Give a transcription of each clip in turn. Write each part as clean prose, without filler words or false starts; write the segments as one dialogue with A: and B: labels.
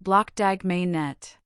A: Blockdag Mainnet.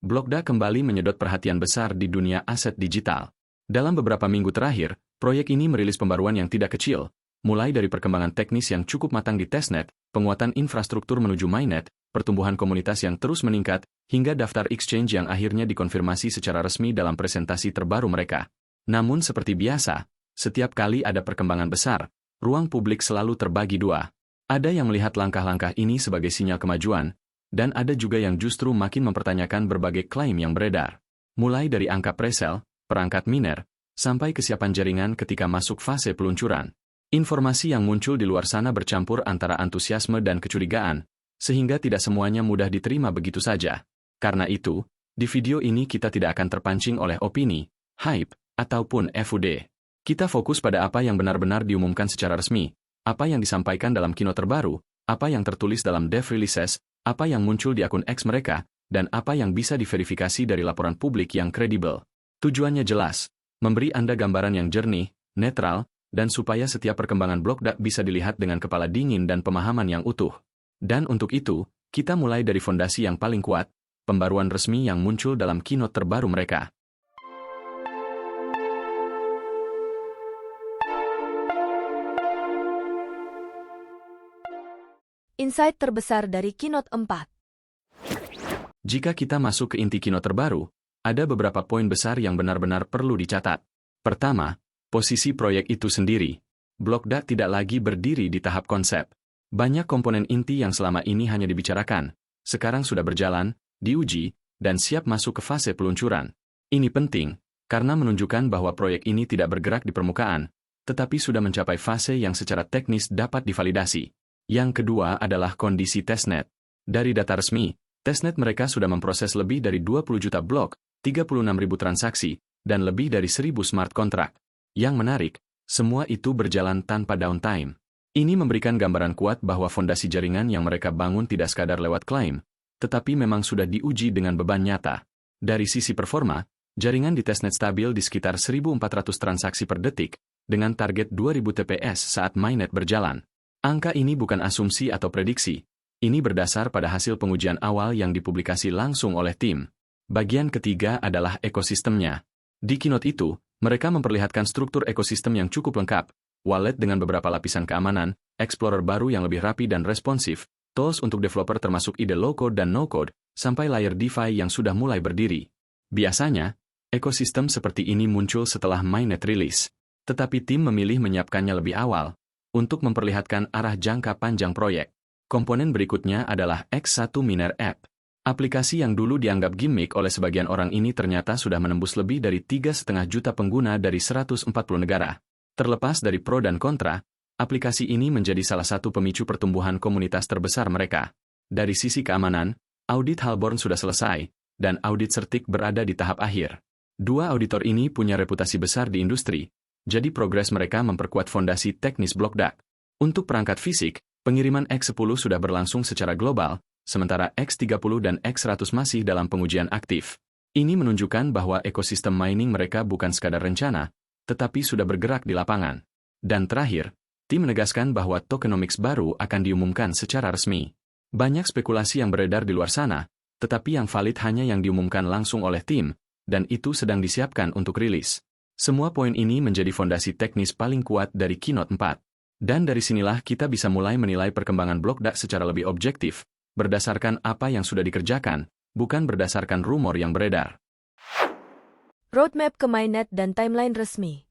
B: Blockdag kembali menyedot perhatian besar di dunia aset digital. Dalam beberapa minggu terakhir, proyek ini merilis pembaruan yang tidak kecil, mulai dari perkembangan teknis yang cukup matang di testnet, penguatan infrastruktur menuju mainnet, pertumbuhan komunitas yang terus meningkat, hingga daftar exchange yang akhirnya dikonfirmasi secara resmi dalam presentasi terbaru mereka. Namun seperti biasa, setiap kali ada perkembangan besar, ruang publik selalu terbagi dua. Ada yang melihat langkah-langkah ini sebagai sinyal kemajuan, dan ada juga yang justru makin mempertanyakan berbagai klaim yang beredar. Mulai dari angka presale, perangkat miner, sampai kesiapan jaringan ketika masuk fase peluncuran. Informasi yang muncul di luar sana bercampur antara antusiasme dan kecurigaan, sehingga tidak semuanya mudah diterima begitu saja. Karena itu, di video ini kita tidak akan terpancing oleh opini, hype, ataupun FUD. Kita fokus pada apa yang benar-benar diumumkan secara resmi, apa yang disampaikan dalam keynote terbaru, apa yang tertulis dalam dev releases, apa yang muncul di akun X mereka, dan apa yang bisa diverifikasi dari laporan publik yang kredibel. Tujuannya jelas, memberi Anda gambaran yang jernih, netral, dan supaya setiap perkembangan Blockdag bisa dilihat dengan kepala dingin dan pemahaman yang utuh. Dan untuk itu, kita mulai dari fondasi yang paling kuat, pembaruan resmi yang muncul dalam keynote terbaru mereka.
C: Insight terbesar dari Keynote 4.
B: Jika kita masuk ke inti keynote terbaru, ada beberapa poin besar yang benar-benar perlu dicatat. Pertama, posisi proyek itu sendiri. Blockdag tidak lagi berdiri di tahap konsep. Banyak komponen inti yang selama ini hanya dibicarakan, sekarang sudah berjalan, diuji, dan siap masuk ke fase peluncuran. Ini penting, karena menunjukkan bahwa proyek ini tidak bergerak di permukaan, tetapi sudah mencapai fase yang secara teknis dapat divalidasi. Yang kedua adalah kondisi testnet. Dari data resmi, testnet mereka sudah memproses lebih dari 20 juta blok, 36.000 transaksi, dan lebih dari 1.000 smart contract. Yang menarik, semua itu berjalan tanpa downtime. Ini memberikan gambaran kuat bahwa fondasi jaringan yang mereka bangun tidak sekadar lewat klaim, tetapi memang sudah diuji dengan beban nyata. Dari sisi performa, jaringan di testnet stabil di sekitar 1.400 transaksi per detik, dengan target 2.000 TPS saat mainnet berjalan. Angka ini bukan asumsi atau prediksi, ini berdasar pada hasil pengujian awal yang dipublikasi langsung oleh tim. Bagian ketiga adalah ekosistemnya. Di keynote itu, mereka memperlihatkan struktur ekosistem yang cukup lengkap, wallet dengan beberapa lapisan keamanan, explorer baru yang lebih rapi dan responsif, tools untuk developer termasuk ide low-code dan no-code, sampai layer DeFi yang sudah mulai berdiri. Biasanya, ekosistem seperti ini muncul setelah mainnet rilis, tetapi tim memilih menyiapkannya lebih awal, untuk memperlihatkan arah jangka panjang proyek. Komponen berikutnya adalah X1 Miner App. Aplikasi yang dulu dianggap gimmick oleh sebagian orang ini ternyata sudah menembus lebih dari 3,5 juta pengguna dari 140 negara. Terlepas dari pro dan kontra, aplikasi ini menjadi salah satu pemicu pertumbuhan komunitas terbesar mereka. Dari sisi keamanan, audit Halborn sudah selesai, dan audit Certik berada di tahap akhir. Dua auditor ini punya reputasi besar di industri, jadi progres mereka memperkuat fondasi teknis Blockdag. Untuk perangkat fisik, pengiriman X10 sudah berlangsung secara global, sementara X30 dan X100 masih dalam pengujian aktif. Ini menunjukkan bahwa ekosistem mining mereka bukan sekadar rencana, tetapi sudah bergerak di lapangan. Dan terakhir, tim menegaskan bahwa tokenomics baru akan diumumkan secara resmi. Banyak spekulasi yang beredar di luar sana, tetapi yang valid hanya yang diumumkan langsung oleh tim, dan itu sedang disiapkan untuk rilis. Semua poin ini menjadi fondasi teknis paling kuat dari Keynote 4. Dan dari sinilah kita bisa mulai menilai perkembangan Blockdag secara lebih objektif, berdasarkan apa yang sudah dikerjakan, bukan berdasarkan rumor yang beredar.
C: Roadmap ke mainnet dan timeline resmi.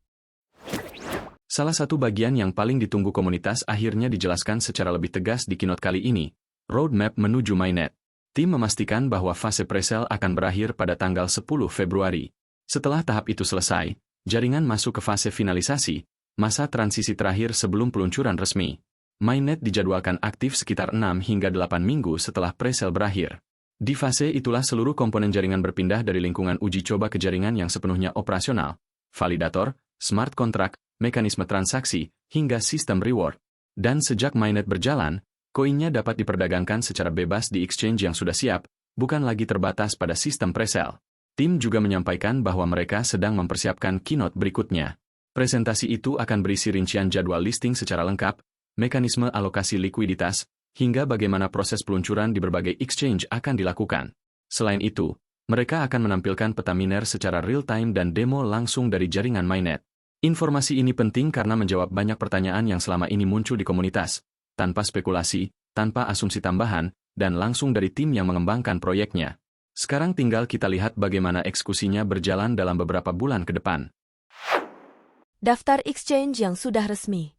B: Salah satu bagian yang paling ditunggu komunitas akhirnya dijelaskan secara lebih tegas di keynote kali ini, roadmap menuju mainnet. Tim memastikan bahwa fase presale akan berakhir pada tanggal 10 Februari. Setelah tahap itu selesai, jaringan masuk ke fase finalisasi, masa transisi terakhir sebelum peluncuran resmi. Mainnet dijadwalkan aktif sekitar 6 hingga 8 minggu setelah presale berakhir. Di fase itulah seluruh komponen jaringan berpindah dari lingkungan uji coba ke jaringan yang sepenuhnya operasional, validator, smart contract, mekanisme transaksi, hingga sistem reward. Dan sejak mainnet berjalan, koinnya dapat diperdagangkan secara bebas di exchange yang sudah siap, bukan lagi terbatas pada sistem presale. Tim juga menyampaikan bahwa mereka sedang mempersiapkan keynote berikutnya. Presentasi itu akan berisi rincian jadwal listing secara lengkap, mekanisme alokasi likuiditas, hingga bagaimana proses peluncuran di berbagai exchange akan dilakukan. Selain itu, mereka akan menampilkan peta miner secara real-time dan demo langsung dari jaringan mainnet. Informasi ini penting karena menjawab banyak pertanyaan yang selama ini muncul di komunitas, tanpa spekulasi, tanpa asumsi tambahan, dan langsung dari tim yang mengembangkan proyeknya. Sekarang tinggal kita lihat bagaimana eksekusinya berjalan dalam beberapa bulan ke depan.
C: Daftar exchange yang sudah resmi.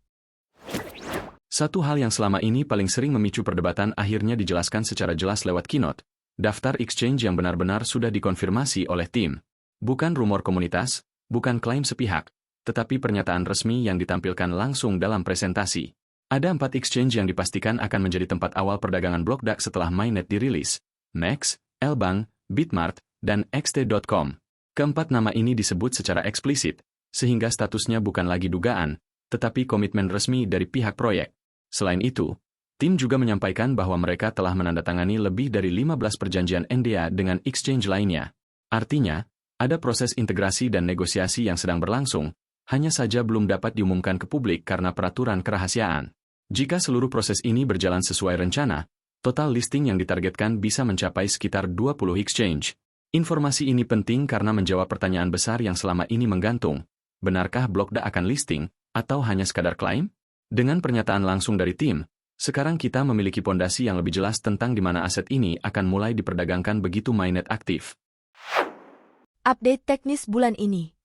B: Satu hal yang selama ini paling sering memicu perdebatan akhirnya dijelaskan secara jelas lewat keynote. Daftar exchange yang benar-benar sudah dikonfirmasi oleh tim. Bukan rumor komunitas, bukan klaim sepihak, tetapi pernyataan resmi yang ditampilkan langsung dalam presentasi. Ada 4 exchange yang dipastikan akan menjadi tempat awal perdagangan blok DAX setelah mainnet dirilis. MEX, Lbank, Bitmart, dan XT.com. Keempat nama ini disebut secara eksplisit, sehingga statusnya bukan lagi dugaan, tetapi komitmen resmi dari pihak proyek. Selain itu, tim juga menyampaikan bahwa mereka telah menandatangani lebih dari 15 perjanjian NDA dengan exchange lainnya. Artinya, ada proses integrasi dan negosiasi yang sedang berlangsung, hanya saja belum dapat diumumkan ke publik karena peraturan kerahasiaan. Jika seluruh proses ini berjalan sesuai rencana, total listing yang ditargetkan bisa mencapai sekitar 20 exchange. Informasi ini penting karena menjawab pertanyaan besar yang selama ini menggantung. Benarkah blok DAX akan listing, atau hanya sekadar klaim? Dengan pernyataan langsung dari tim, sekarang kita memiliki pondasi yang lebih jelas tentang di mana aset ini akan mulai diperdagangkan begitu mainnet aktif.
C: Update teknis bulan ini.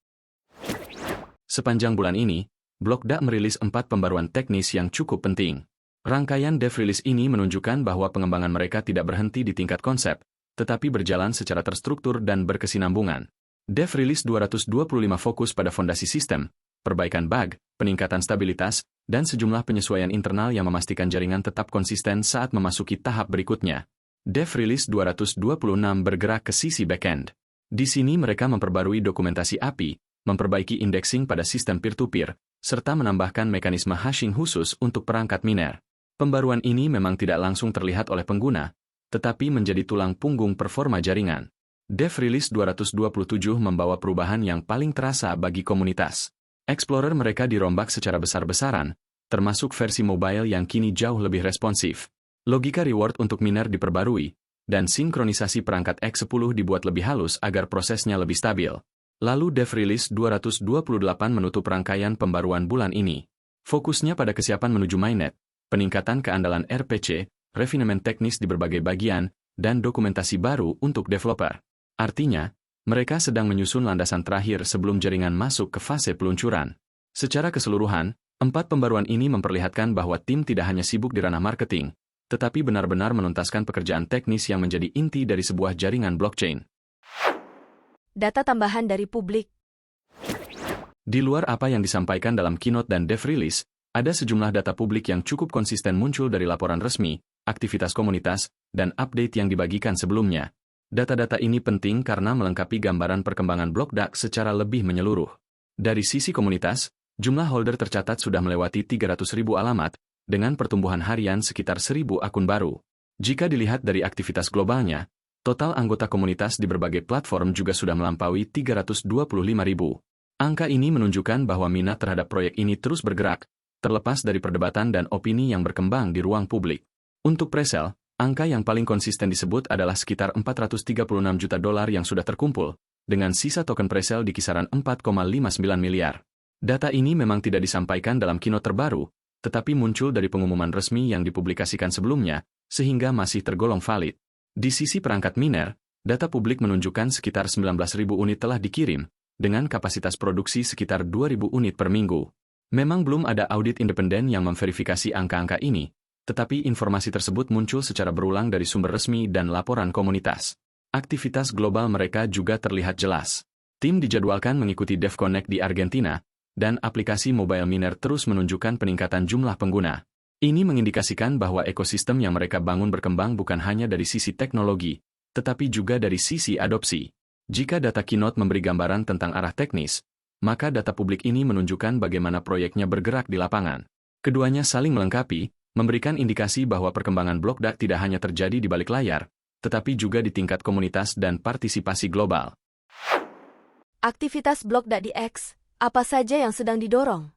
B: Sepanjang bulan ini, blok DAX merilis 4 pembaruan teknis yang cukup penting. Rangkaian dev release ini menunjukkan bahwa pengembangan mereka tidak berhenti di tingkat konsep, tetapi berjalan secara terstruktur dan berkesinambungan. Dev release 225 fokus pada fondasi sistem, perbaikan bug, peningkatan stabilitas, dan sejumlah penyesuaian internal yang memastikan jaringan tetap konsisten saat memasuki tahap berikutnya. Dev release 226 bergerak ke sisi backend. Di sini mereka memperbarui dokumentasi API, memperbaiki indexing pada sistem peer-to-peer, serta menambahkan mekanisme hashing khusus untuk perangkat miner. Pembaruan ini memang tidak langsung terlihat oleh pengguna, tetapi menjadi tulang punggung performa jaringan. Dev release 227 membawa perubahan yang paling terasa bagi komunitas. Explorer mereka dirombak secara besar-besaran, termasuk versi mobile yang kini jauh lebih responsif. Logika reward untuk miner diperbarui, dan sinkronisasi perangkat X10 dibuat lebih halus agar prosesnya lebih stabil. Lalu Dev Release 228 menutup rangkaian pembaruan bulan ini. Fokusnya pada kesiapan menuju mainnet, peningkatan keandalan RPC, refinement teknis di berbagai bagian, dan dokumentasi baru untuk developer. Artinya, mereka sedang menyusun landasan terakhir sebelum jaringan masuk ke fase peluncuran. Secara keseluruhan, 4 pembaruan ini memperlihatkan bahwa tim tidak hanya sibuk di ranah marketing, tetapi benar-benar menuntaskan pekerjaan teknis yang menjadi inti dari sebuah jaringan blockchain.
C: Data tambahan dari publik.
B: Di luar apa yang disampaikan dalam keynote dan dev release, ada sejumlah data publik yang cukup konsisten muncul dari laporan resmi, aktivitas komunitas, dan update yang dibagikan sebelumnya. Data-data ini penting karena melengkapi gambaran perkembangan blok DAX secara lebih menyeluruh. Dari sisi komunitas, jumlah holder tercatat sudah melewati 300.000 alamat, dengan pertumbuhan harian sekitar 1.000 akun baru. Jika dilihat dari aktivitas globalnya, total anggota komunitas di berbagai platform juga sudah melampaui 325.000. Angka ini menunjukkan bahwa minat terhadap proyek ini terus bergerak, terlepas dari perdebatan dan opini yang berkembang di ruang publik. Untuk presale, angka yang paling konsisten disebut adalah sekitar $436 juta yang sudah terkumpul, dengan sisa token presale di kisaran 4,59 miliar. Data ini memang tidak disampaikan dalam keynote terbaru, tetapi muncul dari pengumuman resmi yang dipublikasikan sebelumnya, sehingga masih tergolong valid. Di sisi perangkat miner, data publik menunjukkan sekitar 19.000 unit telah dikirim, dengan kapasitas produksi sekitar 2.000 unit per minggu. Memang belum ada audit independen yang memverifikasi angka-angka ini, tetapi informasi tersebut muncul secara berulang dari sumber resmi dan laporan komunitas. Aktivitas global mereka juga terlihat jelas. Tim dijadwalkan mengikuti DevConnect di Argentina, dan aplikasi mobile miner terus menunjukkan peningkatan jumlah pengguna. Ini mengindikasikan bahwa ekosistem yang mereka bangun berkembang bukan hanya dari sisi teknologi, tetapi juga dari sisi adopsi. Jika data keynote memberi gambaran tentang arah teknis, maka data publik ini menunjukkan bagaimana proyeknya bergerak di lapangan. Keduanya saling melengkapi, memberikan indikasi bahwa perkembangan blok DAX tidak hanya terjadi di balik layar, tetapi juga di tingkat komunitas dan partisipasi global.
C: Aktivitas blok DAX di X, apa saja yang sedang didorong?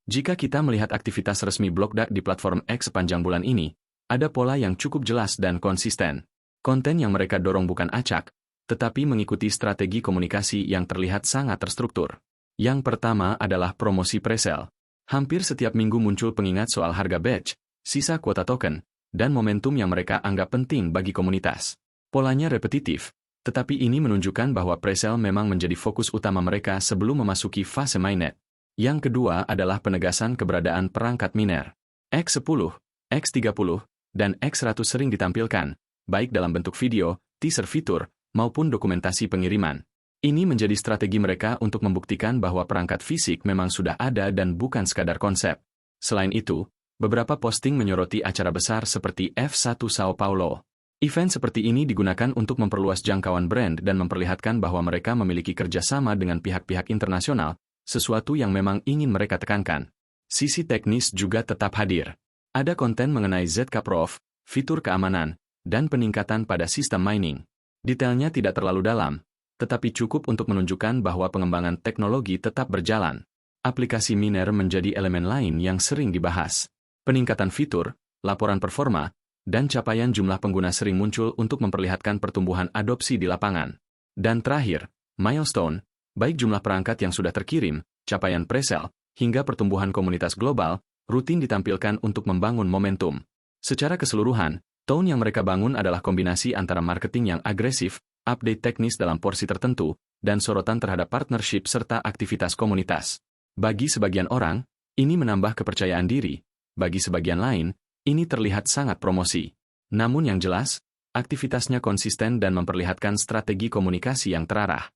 B: Jika kita melihat aktivitas resmi BlockDAC di platform X sepanjang bulan ini, ada pola yang cukup jelas dan konsisten. Konten yang mereka dorong bukan acak, tetapi mengikuti strategi komunikasi yang terlihat sangat terstruktur. Yang pertama adalah promosi presale. Hampir setiap minggu muncul pengingat soal harga batch, sisa kuota token, dan momentum yang mereka anggap penting bagi komunitas. Polanya repetitif, tetapi ini menunjukkan bahwa presale memang menjadi fokus utama mereka sebelum memasuki fase mainnet. Yang kedua adalah penegasan keberadaan perangkat miner. X10, X30, dan X100 sering ditampilkan, baik dalam bentuk video, teaser fitur, maupun dokumentasi pengiriman. Ini menjadi strategi mereka untuk membuktikan bahwa perangkat fisik memang sudah ada dan bukan sekadar konsep. Selain itu, beberapa posting menyoroti acara besar seperti F1 Sao Paulo. Event seperti ini digunakan untuk memperluas jangkauan brand dan memperlihatkan bahwa mereka memiliki kerjasama dengan pihak-pihak internasional, sesuatu yang memang ingin mereka tekankan. Sisi teknis juga tetap hadir. Ada konten mengenai Zcash, fitur keamanan, dan peningkatan pada sistem mining. Detailnya tidak terlalu dalam, tetapi cukup untuk menunjukkan bahwa pengembangan teknologi tetap berjalan. Aplikasi miner menjadi elemen lain yang sering dibahas. Peningkatan fitur, laporan performa, dan capaian jumlah pengguna sering muncul untuk memperlihatkan pertumbuhan adopsi di lapangan. Dan terakhir, milestone, baik jumlah perangkat yang sudah terkirim, capaian presale, hingga pertumbuhan komunitas global, rutin ditampilkan untuk membangun momentum. Secara keseluruhan, tone yang mereka bangun adalah kombinasi antara marketing yang agresif, update teknis dalam porsi tertentu, dan sorotan terhadap partnership serta aktivitas komunitas. Bagi sebagian orang, ini menambah kepercayaan diri. Bagi sebagian lain, ini terlihat sangat promosi. Namun yang jelas, aktivitasnya konsisten dan memperlihatkan strategi komunikasi yang terarah.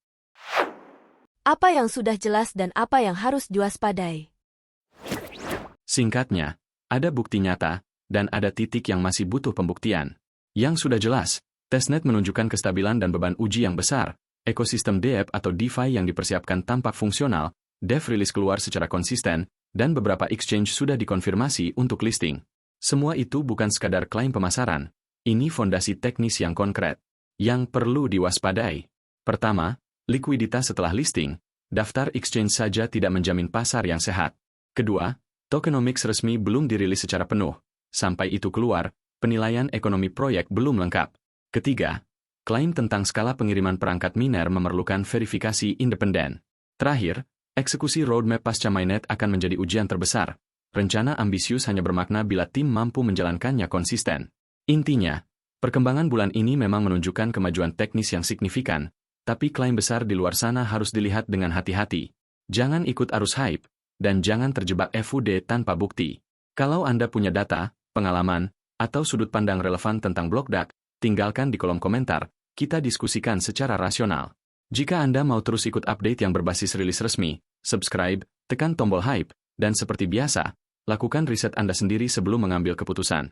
C: Apa yang sudah jelas dan apa yang harus diwaspadai?
B: Singkatnya, ada bukti nyata, dan ada titik yang masih butuh pembuktian. Yang sudah jelas, testnet menunjukkan kestabilan dan beban uji yang besar, ekosistem DeFi atau DeFi yang dipersiapkan tampak fungsional, dev rilis keluar secara konsisten, dan beberapa exchange sudah dikonfirmasi untuk listing. Semua itu bukan sekadar klaim pemasaran, ini fondasi teknis yang konkret, yang perlu diwaspadai. Pertama, likuiditas setelah listing, daftar exchange saja tidak menjamin pasar yang sehat. Kedua, tokenomics resmi belum dirilis secara penuh. Sampai itu keluar, penilaian ekonomi proyek belum lengkap. Ketiga, klaim tentang skala pengiriman perangkat miner memerlukan verifikasi independen. Terakhir, eksekusi roadmap pasca mainnet akan menjadi ujian terbesar. Rencana ambisius hanya bermakna bila tim mampu menjalankannya konsisten. Intinya, perkembangan bulan ini memang menunjukkan kemajuan teknis yang signifikan, tapi klaim besar di luar sana harus dilihat dengan hati-hati. Jangan ikut arus hype, dan jangan terjebak FUD tanpa bukti. Kalau Anda punya data, pengalaman, atau sudut pandang relevan tentang BlockDAC, tinggalkan di kolom komentar, kita diskusikan secara rasional. Jika Anda mau terus ikut update yang berbasis rilis resmi, subscribe, tekan tombol hype, dan seperti biasa, lakukan riset Anda sendiri sebelum mengambil keputusan.